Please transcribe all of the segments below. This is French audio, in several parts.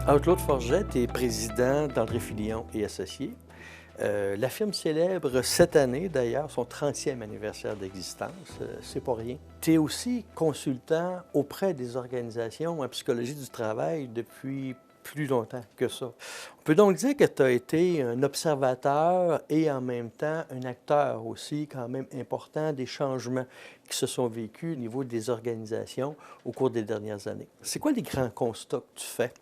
Claude Forget est président d'André Filion et Associés. La firme célèbre cette année, d'ailleurs, son 30e anniversaire d'existence. C'est pas rien. Tu es aussi consultant auprès des organisations en psychologie du travail depuis plus longtemps que ça. On peut donc dire que tu as été un observateur et en même temps un acteur aussi quand même important des changements qui se sont vécus au niveau des organisations au cours des dernières années. C'est quoi les grands constats que tu fais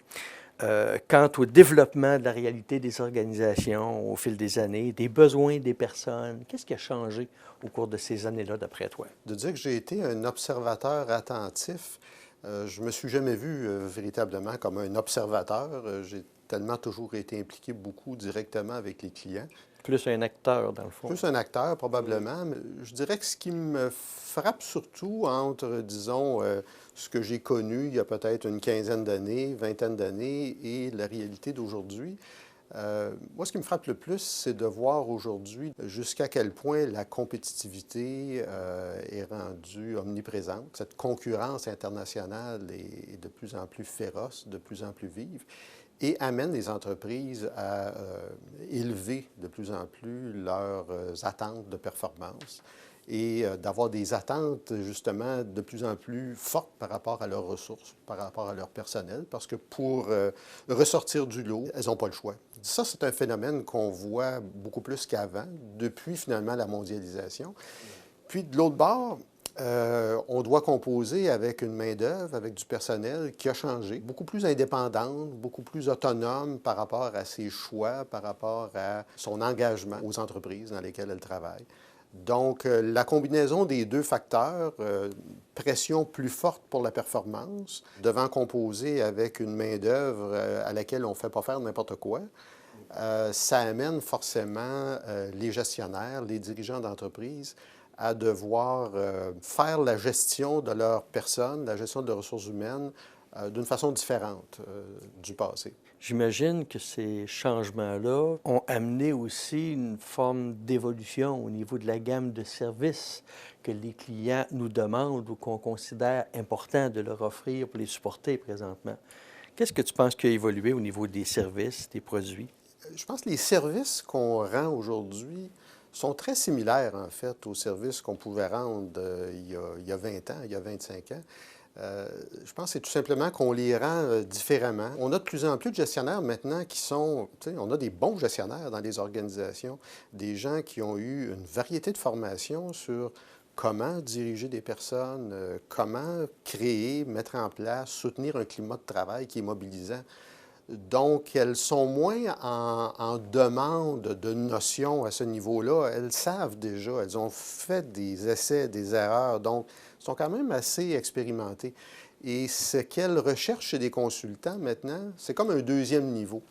quant au développement de la réalité des organisations au fil des années, des besoins des personnes? Qu'est-ce qui a changé au cours de ces années-là, d'après toi? De dire que j'ai été un observateur attentif, je me suis jamais vu véritablement comme un observateur. J'ai tellement toujours été impliqué beaucoup directement avec les clients. Plus un acteur, dans le fond. Plus un acteur, probablement. Mais je dirais que ce qui me frappe surtout entre, disons, ce que j'ai connu il y a peut-être une quinzaine d'années, vingtaine d'années, et la réalité d'aujourd'hui, moi, ce qui me frappe le plus, c'est de voir aujourd'hui jusqu'à quel point la compétitivité est rendue omniprésente. Cette concurrence internationale est de plus en plus féroce, de plus en plus vive, et amène les entreprises à élever de plus en plus leurs attentes de performance et d'avoir des attentes justement de plus en plus fortes par rapport à leurs ressources, par rapport à leur personnel, parce que pour ressortir du lot, elles n'ont pas le choix. Ça, c'est un phénomène qu'on voit beaucoup plus qu'avant, depuis finalement la mondialisation. Puis de l'autre bord, on doit composer avec une main-d'œuvre, avec du personnel qui a changé, beaucoup plus indépendante, beaucoup plus autonome par rapport à ses choix, par rapport à son engagement aux entreprises dans lesquelles elle travaille. Donc, la combinaison des deux facteurs, pression plus forte pour la performance, devant composer avec une main-d'œuvre à laquelle on ne fait pas faire n'importe quoi, ça amène forcément les gestionnaires, les dirigeants d'entreprise à devoir faire la gestion de leurs personnes, la gestion de leurs ressources humaines d'une façon différente du passé. J'imagine que ces changements-là ont amené aussi une forme d'évolution au niveau de la gamme de services que les clients nous demandent ou qu'on considère important de leur offrir pour les supporter présentement. Qu'est-ce que tu penses qui a évolué au niveau des services, des produits? Je pense que les services qu'on rend aujourd'hui sont très similaires, en fait, aux services qu'on pouvait rendre il y a 20 ans, il y a 25 ans. Je pense que c'est tout simplement qu'on les rend différemment. On a de plus en plus de gestionnaires maintenant qui sont, on a des bons gestionnaires dans les organisations, des gens qui ont eu une variété de formations sur comment diriger des personnes, comment créer, mettre en place, soutenir un climat de travail qui est mobilisant. Donc, elles sont moins en demande de notions à ce niveau-là. Elles savent déjà, elles ont fait des essais, des erreurs, donc elles sont quand même assez expérimentées. Et ce qu'elles recherchent chez des consultants maintenant, c'est comme un deuxième niveau.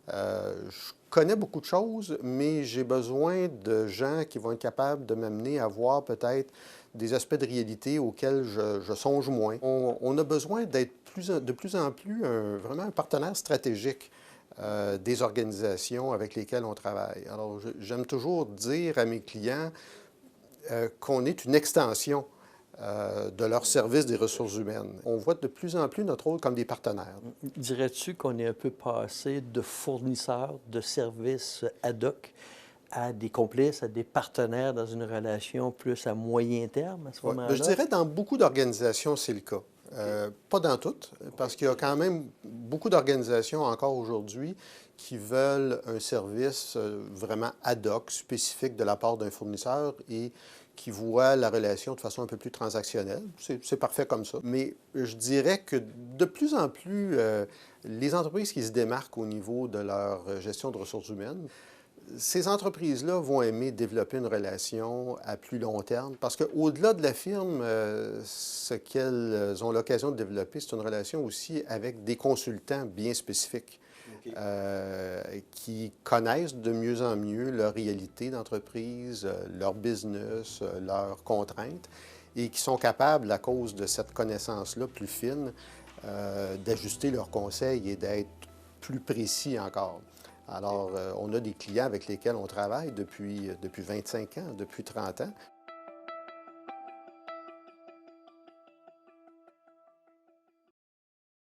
Je connais beaucoup de choses, mais j'ai besoin de gens qui vont être capables de m'amener à voir peut-être des aspects de réalité auxquels je songe moins. On a besoin d'être de plus en plus vraiment un partenaire stratégique des organisations avec lesquelles on travaille. Alors, j'aime toujours dire à mes clients qu'on est une extension de leur service des ressources humaines. On voit de plus en plus notre rôle comme des partenaires. Dirais-tu qu'on est un peu passé de fournisseurs de services ad hoc à des complices, à des partenaires dans une relation plus à moyen terme à ce Ouais. moment-là? Je dirais dans beaucoup d'organisations, c'est le cas. Pas dans toutes, parce qu'il y a quand même beaucoup d'organisations encore aujourd'hui qui veulent un service vraiment ad hoc, spécifique de la part d'un fournisseur et qui voient la relation de façon un peu plus transactionnelle. C'est parfait comme ça. Mais je dirais que de plus en plus, les entreprises qui se démarquent au niveau de leur gestion de ressources humaines, ces entreprises-là vont aimer développer une relation à plus long terme parce qu'au-delà de la firme, ce qu'elles ont l'occasion de développer, c'est une relation aussi avec des consultants bien spécifiques qui connaissent de mieux en mieux leur réalité d'entreprise, leur business, leurs contraintes et qui sont capables, à cause de cette connaissance-là plus fine, d'ajuster leurs conseils et d'être plus précis encore. Alors, on a des clients avec lesquels on travaille depuis 25 ans, depuis 30 ans.